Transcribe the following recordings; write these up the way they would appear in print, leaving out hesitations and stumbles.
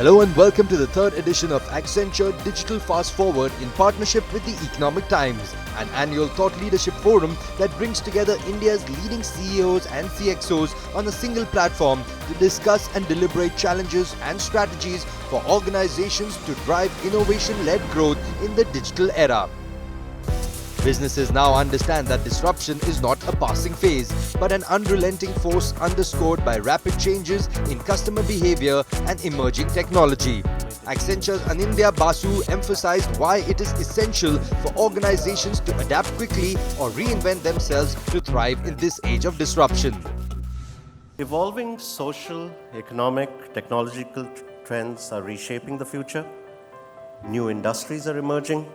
Hello and welcome to the third edition of Accenture Digital Fast Forward in partnership with the Economic Times, an annual thought leadership forum that brings together India's leading CEOs and CXOs on a single platform to discuss and deliberate challenges and strategies for organizations to drive innovation-led growth in the digital era. Businesses now understand that disruption is not a passing phase, but an unrelenting force underscored by rapid changes in customer behavior and emerging technology. Accenture's Anindya Basu emphasized why it is essential for organizations to adapt quickly or reinvent themselves to thrive in this age of disruption. Evolving social, economic, technological trends are reshaping the future. New industries are emerging.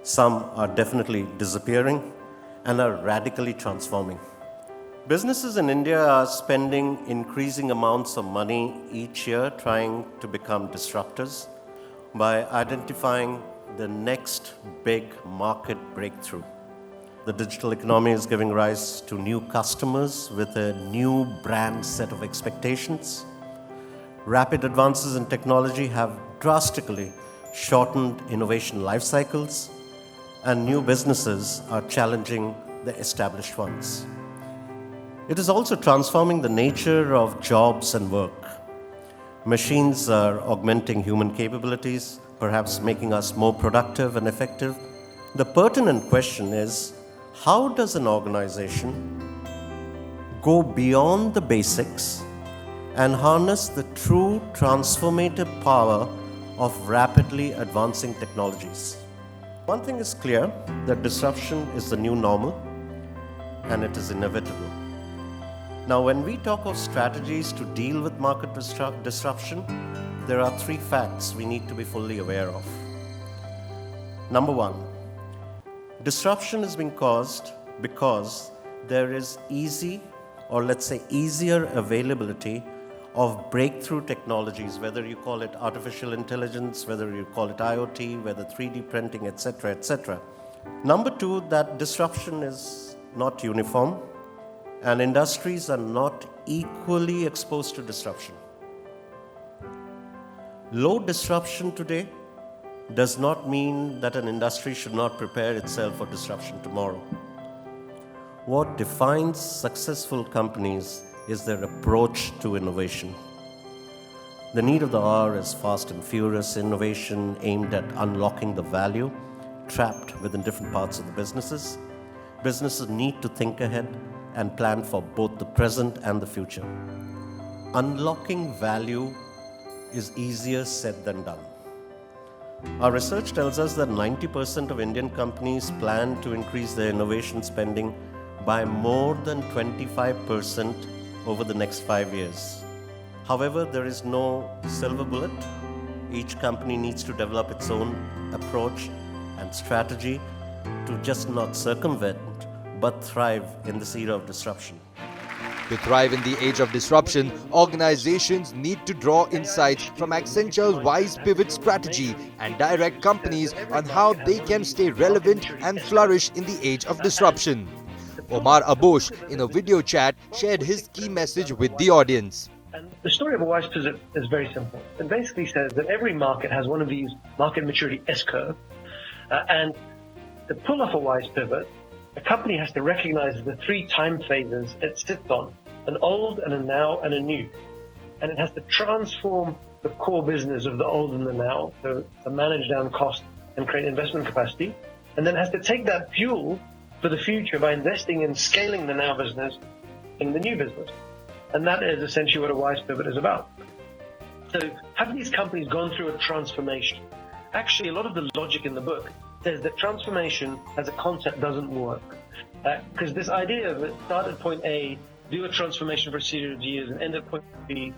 Some are definitely disappearing and are radically transforming. Businesses in India are spending increasing amounts of money each year trying to become disruptors by identifying the next big market breakthrough. The digital economy is giving rise to new customers with a new brand set of expectations. Rapid advances in technology have drastically shortened innovation life cycles, and new businesses are challenging the established ones. It is also transforming the nature of jobs and work. Machines are augmenting human capabilities, perhaps making us more productive and effective. The pertinent question is, how does an organization go beyond the basics and harness the true transformative power of rapidly advancing technologies? One thing is clear, that disruption is the new normal and it is inevitable. Now, when we talk of strategies to deal with market disruption, there are three facts we need to be fully aware of. Number one, disruption is being caused because there is easier availability of breakthrough technologies, whether you call it artificial intelligence, whether you call it IoT, whether 3D printing, etc., etc. Number two, that disruption is not uniform and industries are not equally exposed to disruption. Low disruption today does not mean that an industry should not prepare itself for disruption tomorrow. What defines successful companies is their approach to innovation. The need of the hour is fast and furious innovation aimed at unlocking the value trapped within different parts of the businesses. Businesses need to think ahead and plan for both the present and the future. Unlocking value is easier said than done. Our research tells us that 90% of Indian companies plan to increase their innovation spending by more than 25% over the next 5 years. However, there is no silver bullet. Each company needs to develop its own approach and strategy to just not circumvent, but thrive in this era of disruption. To thrive in the age of disruption, organizations need to draw insights from Accenture's Wise Pivot strategy and direct companies on how they can stay relevant and flourish in the age of disruption. Omar Abosh, in a video chat, shared his key message with the audience. And the story of a wise pivot is very simple. It basically says that every market has one of these market maturity S-curve, and to pull off a wise pivot, a company has to recognize the three time phases it sits on: an old and a now and a new. And it has to transform the core business of the old and the now to manage down cost and create investment capacity, and then has to take that fuel for the future by investing in scaling the now business in the new business. And that is essentially what a wise pivot is about. So have these companies gone through a transformation? Actually, a lot of the logic in the book says that transformation as a concept doesn't work. Because this idea of start at point A, do a transformation for a series of years and end at point B,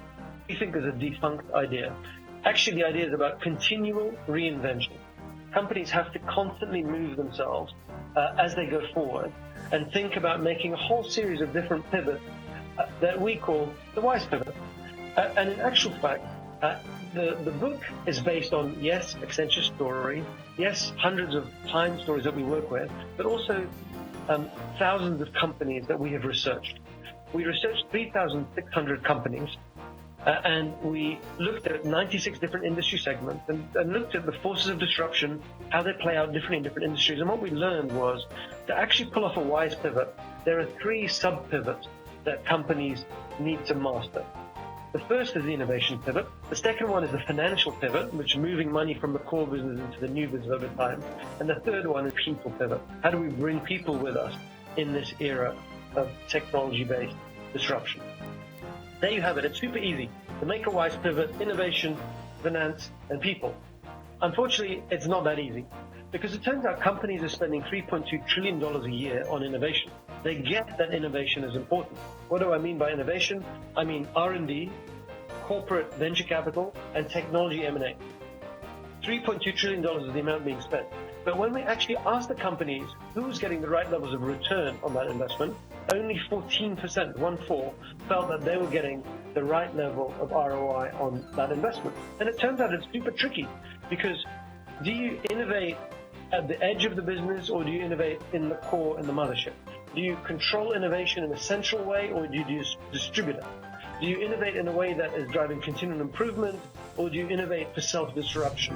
we think is a defunct idea. Actually, the idea is about continual reinvention. Companies have to constantly move themselves as they go forward and think about making a whole series of different pivots that we call the wise pivot. And in actual fact, the book is based on, yes, Accenture's story, yes, hundreds of client stories that we work with, but also thousands of companies that we have researched. We researched 3,600 companies And we looked at 96 different industry segments and looked at the forces of disruption, how they play out differently in different industries. And what we learned was to actually pull off a wise pivot, there are 3 sub-pivots that companies need to master. The first is the innovation pivot. The second one is the financial pivot, which is moving money from the core business into the new business over time. And the third one is people pivot. How do we bring people with us in this era of technology-based disruption? There you have it. It's super easy to make a wise pivot: innovation, finance, and people. Unfortunately, it's not that easy, because it turns out companies are spending $3.2 trillion a year on innovation. They get that innovation is important. What do I mean by innovation? I mean R&D, corporate venture capital, and technology M&A. $3.2 trillion is the amount being spent. But when we actually asked the companies who's getting the right levels of return on that investment, only 14%, 1/4, felt that they were getting the right level of ROI on that investment. And it turns out it's super tricky, because do you innovate at the edge of the business, or do you innovate in the core, in the mothership? Do you control innovation in a central way, or do you distribute it? Do you innovate in a way that is driving continual improvement, or do you innovate for self-disruption?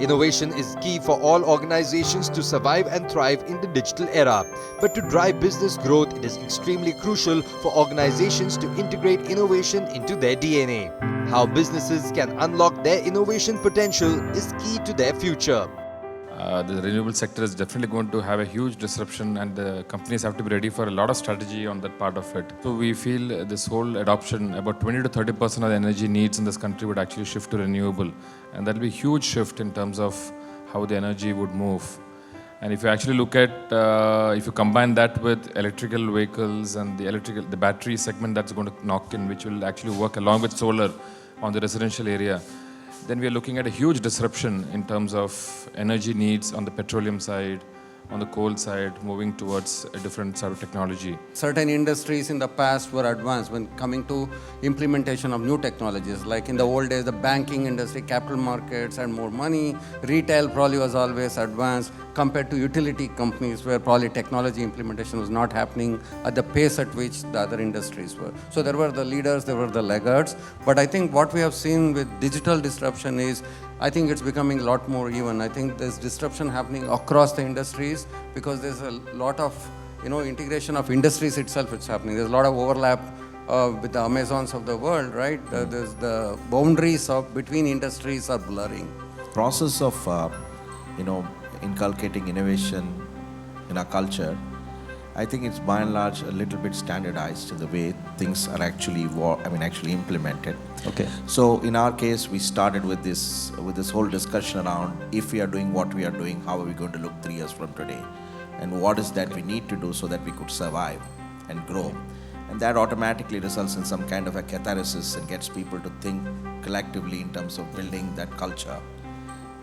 Innovation is key for all organizations to survive and thrive in the digital era. But to drive business growth, it is extremely crucial for organizations to integrate innovation into their DNA. How businesses can unlock their innovation potential is key to their future. The renewable sector is definitely going to have a huge disruption, and the companies have to be ready for a lot of strategy on that part of it. So we feel this whole adoption, about 20 to 30% of the energy needs in this country would actually shift to renewable, and that will be a huge shift in terms of how the energy would move. And if you actually look at, if you combine that with electrical vehicles and the battery segment that's going to knock in, which will actually work along with solar on the residential area, then we are looking at a huge disruption in terms of energy needs on the petroleum side, on the coal side, moving towards a different sort of technology. Certain industries in the past were advanced when coming to implementation of new technologies. Like in the old days, the banking industry, capital markets had more money. Retail probably was always advanced compared to utility companies, where probably technology implementation was not happening at the pace at which the other industries were. So there were the leaders, there were the laggards. But I think what we have seen with digital disruption is, I think it's becoming a lot more even. I think there's disruption happening across the industries, because there's a lot of integration of industries itself. It's happening. There's a lot of overlap with the Amazons of the world, right? There's the boundaries between industries are blurring. Process of inculcating innovation in our culture, I think it's by and large a little bit standardized to the way things are actually implemented. Okay. So in our case, we started with this whole discussion around, if we are doing what we are doing, how are we going to look 3 years from today, and what is that we need to do so that we could survive and grow. And that automatically results in some kind of a catharsis and gets people to think collectively in terms of building that culture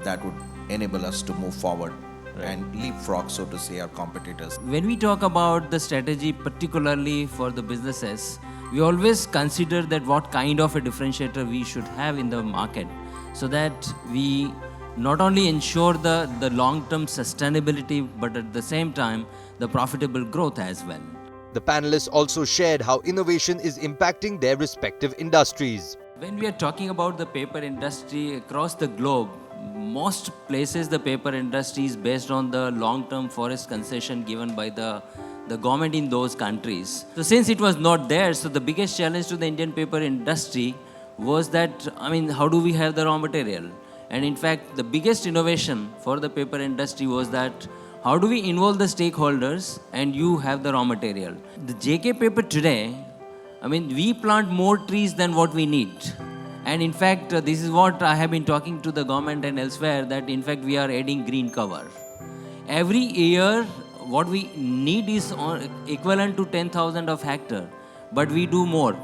that would enable us to move forward and leapfrog, so to say, our competitors. When we talk about the strategy, particularly for the businesses, we always consider that what kind of a differentiator we should have in the market, so that we not only ensure the long-term sustainability, but at the same time, the profitable growth as well. The panelists also shared how innovation is impacting their respective industries. When we are talking about the paper industry across the globe, most places the paper industry is based on the long-term forest concession given by the government in those countries. So since it was not there, so the biggest challenge to the Indian paper industry was that, how do we have the raw material? And in fact, the biggest innovation for the paper industry was that, how do we involve the stakeholders and you have the raw material? The JK paper today, we plant more trees than what we need. And in fact, this is what I have been talking to the government and elsewhere, that in fact we are adding green cover. Every year, what we need is equivalent to 10,000 of hectare, but we do more.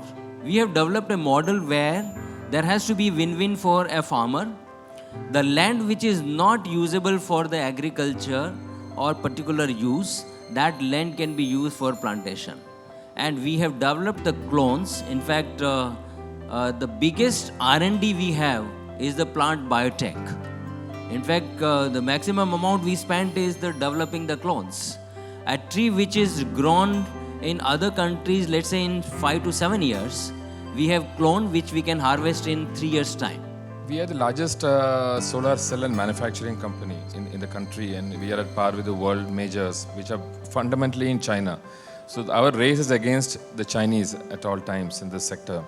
We have developed a model where there has to be win-win for a farmer. The land which is not usable for the agriculture or particular use, that land can be used for plantation. And we have developed the clones. In fact, the biggest R&D we have is the plant biotech. In fact, the maximum amount we spent is developing the clones. A tree which is grown in other countries, let's say in 5 to 7 years, we have clone which we can harvest in 3 years' time. We are the largest solar cell and manufacturing company in the country, and we are at par with the world majors, which are fundamentally in China. So our race is against the Chinese at all times in this sector.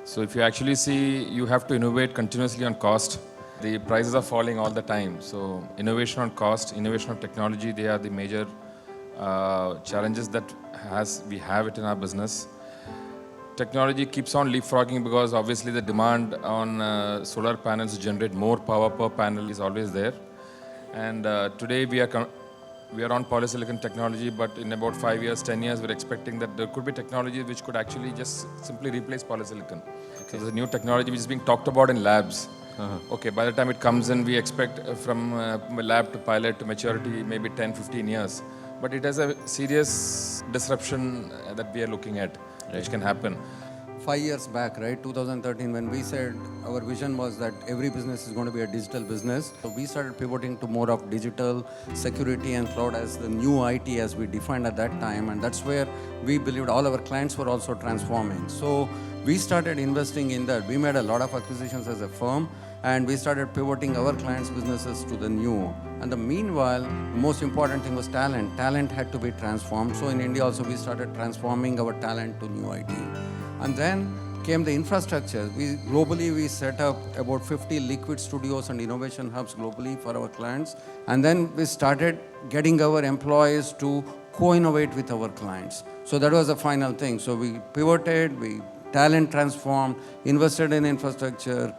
So if you actually see, you have to innovate continuously on cost. The prices are falling all the time. So innovation on cost, innovation of technology, they are the major challenges that we have it in our business. Technology keeps on leapfrogging because obviously the demand on solar panels to generate more power per panel is always there. And today we are on polysilicon technology, but in about 5 years, 10 years, we're expecting that there could be technology which could actually just simply replace polysilicon. So there's a new technology which is being talked about in labs. Okay, by the time it comes in, we expect from lab to pilot to maturity, maybe 10, 15 years. But it has a serious disruption that we are looking at, which can happen. 5 years back, right, 2013, when we said our vision was that every business is going to be a digital business. So we started pivoting to more of digital security and cloud as the new IT as we defined at that time. And that's where we believed all our clients were also transforming. So we started investing in that. We made a lot of acquisitions as a firm, and we started pivoting our clients' businesses to the new. And the meanwhile, the most important thing was talent. Talent had to be transformed. So in India also, we started transforming our talent to new IT. And then came the infrastructure. Globally, we set up about 50 liquid studios and innovation hubs globally for our clients. And then we started getting our employees to co-innovate with our clients. So that was the final thing. So we pivoted, we talent transformed, invested in infrastructure,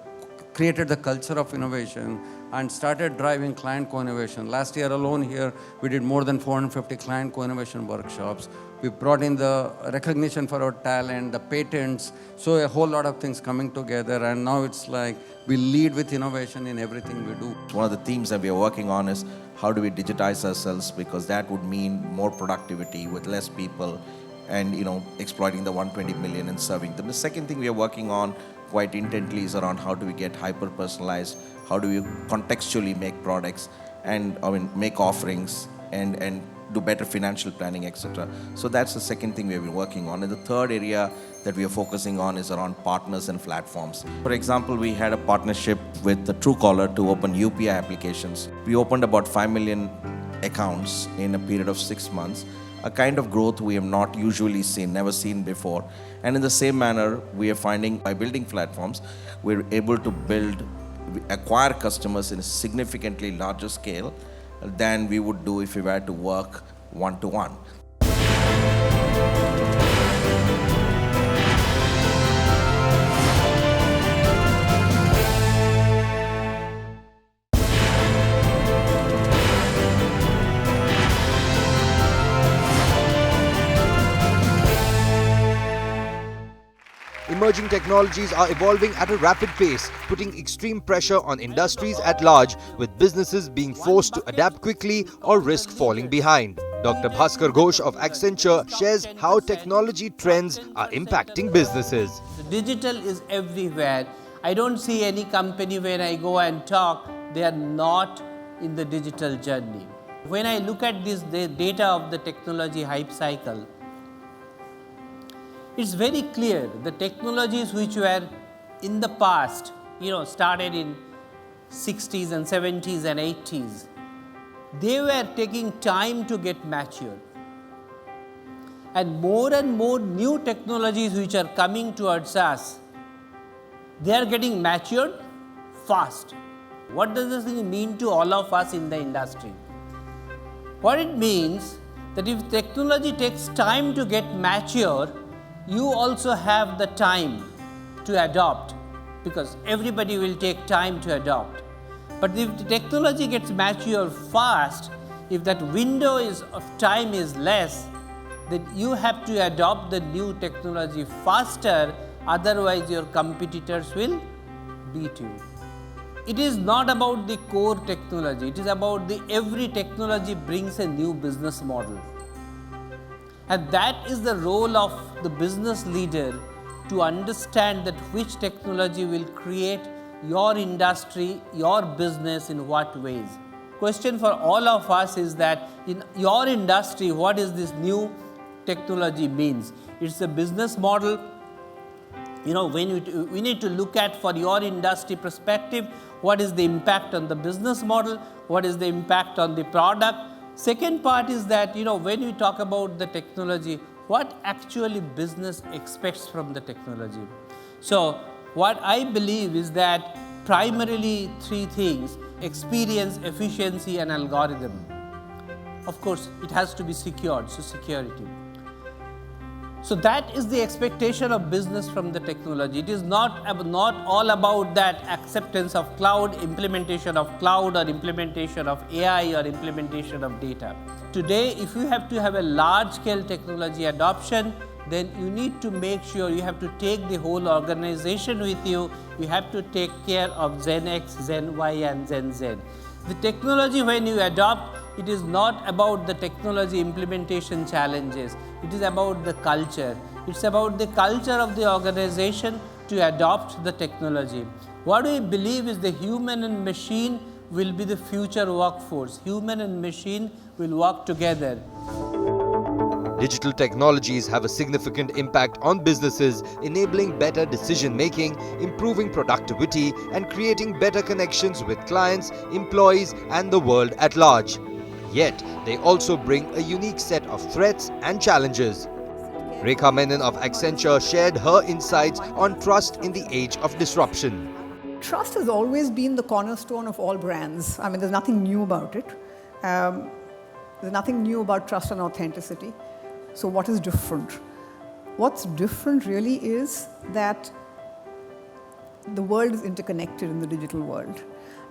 created the culture of innovation, and started driving client co-innovation. Last year alone here, we did more than 450 client co-innovation workshops. We brought in the recognition for our talent, the patents, so a whole lot of things coming together, and now it's like we lead with innovation in everything we do. One of the themes that we are working on is how do we digitize ourselves, because that would mean more productivity with less people and exploiting the 120 million and serving them. The second thing we are working on quite intently is around how do we get hyper-personalized, how do we contextually make products and make offerings and do better financial planning, etc. So that's the second thing we have been working on. And the third area that we are focusing on is around partners and platforms. For example, we had a partnership with the Truecaller to open UPI applications. We opened about 5 million accounts in a period of 6 months, a kind of growth we have not usually seen, never seen before. And in the same manner, we are finding by building platforms, we're able to acquire customers in a significantly larger scale than we would do if we were to work one-to-one. Emerging technologies are evolving at a rapid pace, putting extreme pressure on industries at large, with businesses being forced to adapt quickly or risk falling behind. Dr. Bhaskar Ghosh of Accenture shares how technology trends are impacting businesses. Digital is everywhere. I don't see any company when I go and talk, they are not in the digital journey. When I look at this data of the technology hype cycle, it's very clear the technologies which were in the past, started in 60s and 70s and 80s, they were taking time to get matured. And more new technologies which are coming towards us, they are getting matured fast. What does this mean to all of us in the industry? What it means that if technology takes time to get mature, you also have the time to adopt, because everybody will take time to adopt. But if the technology gets mature fast, if that window of time is less, then you have to adopt the new technology faster, otherwise your competitors will beat you. It is not about the core technology, it is about every technology brings a new business model. And that is the role of the business leader, to understand that which technology will create your industry, your business in what ways. Question for all of us is that in your industry, what is this new technology means? It's a business model, we need to look at, for your industry perspective, what is the impact on the business model, what is the impact on the product. Second part is that, when we talk about the technology, what actually business expects from the technology. So what I believe is that primarily three things: experience, efficiency, and algorithm. Of course, it has to be secured, so security. So that is the expectation of business from the technology. It is not all about that acceptance of cloud, implementation of cloud, or implementation of AI, or implementation of data. Today, if you have to have a large-scale technology adoption, then you need to make sure you have to take the whole organization with you. You have to take care of Gen X, Gen Y, and Gen Z. The technology, when you adopt, it is not about the technology implementation challenges. It is about the culture. It's about the culture of the organization to adopt the technology. What we believe is the human and machine will be the future workforce. Human and machine will work together. Digital technologies have a significant impact on businesses, enabling better decision-making, improving productivity, and creating better connections with clients, employees, and the world at large. Yet, they also bring a unique set of threats and challenges. Rekha Menon of Accenture shared her insights on trust in the age of disruption. Trust has always been the cornerstone of all brands. I mean, there's nothing new about it. There's nothing new about trust and authenticity. So what is different? What's different really is that the world is interconnected in the digital world.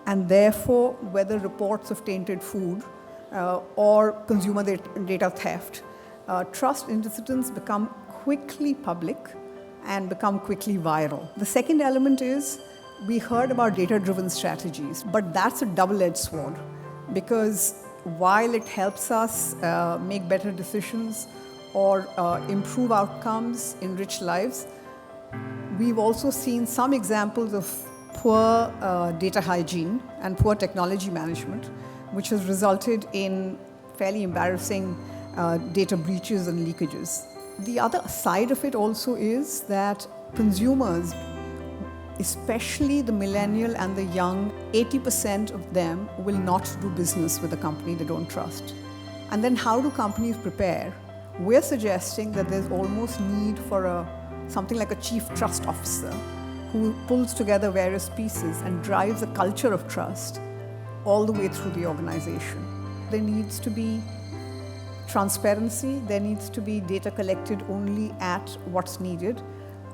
And therefore, whether reports of tainted food or consumer data theft, trust incidents become quickly public and become quickly viral. The second element is, we heard about data-driven strategies, but that's a double-edged sword, because while it helps us make better decisions or improve outcomes, enrich lives, we've also seen some examples of poor data hygiene and poor technology management, which has resulted in fairly embarrassing data breaches and leakages. The other side of it also is that consumers, especially the millennial and the young, 80% of them will not do business with a company they don't trust. And then how do companies prepare? We're suggesting that there's almost need for something like a chief trust officer who pulls together various pieces and drives a culture of trust all the way through the organization. There needs to be transparency, there needs to be data collected only at what's needed,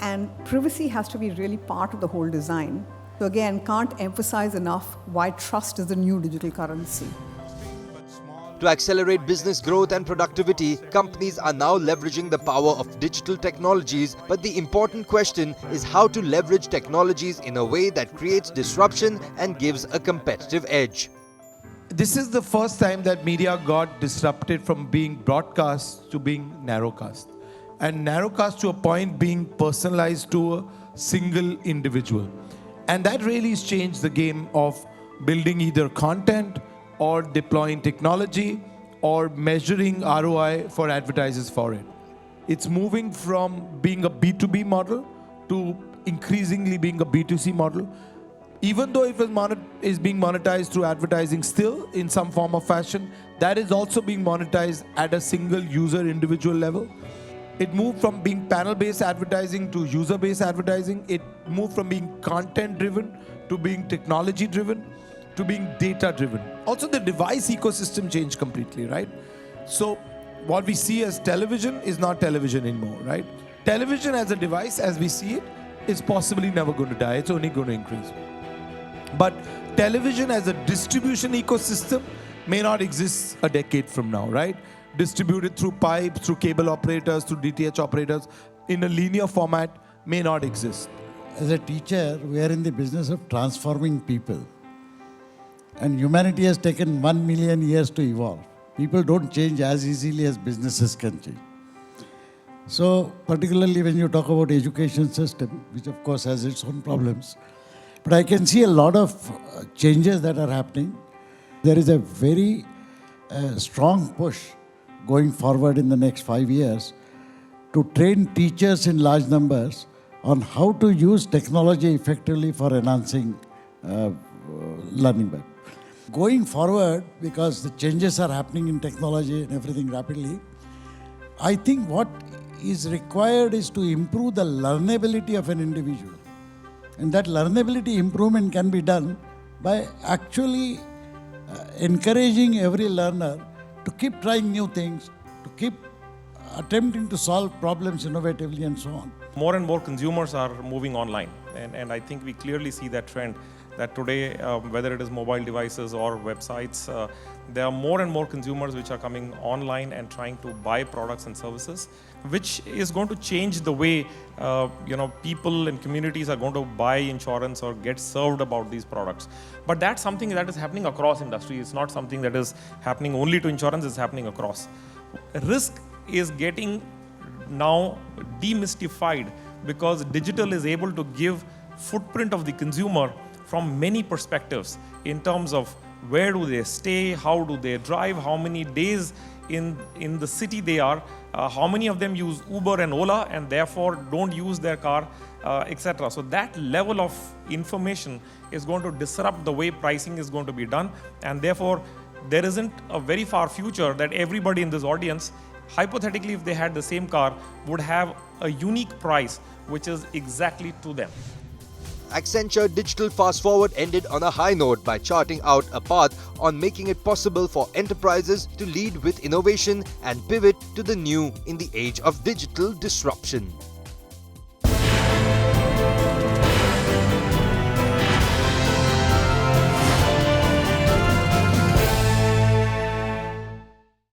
and privacy has to be really part of the whole design. So again, can't emphasize enough why trust is the new digital currency. To accelerate business growth and productivity, companies are now leveraging the power of digital technologies, but the important question is how to leverage technologies in a way that creates disruption and gives a competitive edge. This is the first time that media got disrupted from being broadcast to being narrowcast. And narrowcast to a point being personalized to a single individual. And that really has changed the game of building either content or deploying technology or measuring ROI for advertisers for it. It's moving from being a B2B model to increasingly being a B2C model. Even though it is being monetized through advertising still in some form of fashion, that is also being monetized at a single user individual level. It moved from being panel-based advertising to user-based advertising. It moved from being content-driven to being technology-driven to being data-driven. Also, the device ecosystem changed completely, right? So what we see as television is not television anymore, right? Television as a device, as we see it, is possibly never going to die. It's only going to increase. But television as a distribution ecosystem may not exist a decade from now, right? Distributed through pipes, through cable operators, through DTH operators, in a linear format may not exist. As a teacher, we are in the business of transforming people. And humanity has taken 1 million years to evolve. People don't change as easily as businesses can change. So, particularly when you talk about education system, which of course has its own problems, but I can see a lot of changes that are happening. There is a very strong push going forward in the next 5 years to train teachers in large numbers on how to use technology effectively for enhancing learning web. Going forward, because the changes are happening in technology and everything rapidly, I think what is required is to improve the learnability of an individual. And that learnability improvement can be done by actually encouraging every learner to keep trying new things, to keep attempting to solve problems innovatively and so on. More and more consumers are moving online, and I think we clearly see that trend that today, whether it is mobile devices or websites, there are more and more consumers which are coming online and trying to buy products and services, which is going to change the way people and communities are going to buy insurance or get served about these products. But that's something that is happening across industry. It's not something that is happening only to insurance, it's happening across. Risk is getting now demystified because digital is able to give footprint of the consumer from many perspectives in terms of where do they stay, how do they drive, how many days in the city they are, how many of them use Uber and Ola and therefore don't use their car, etc. So that level of information is going to disrupt the way pricing is going to be done, and therefore there isn't a very far future that everybody in this audience, hypothetically if they had the same car, would have a unique price which is exactly to them. Accenture Digital Fast Forward ended on a high note by charting out a path on making it possible for enterprises to lead with innovation and pivot to the new in the age of digital disruption.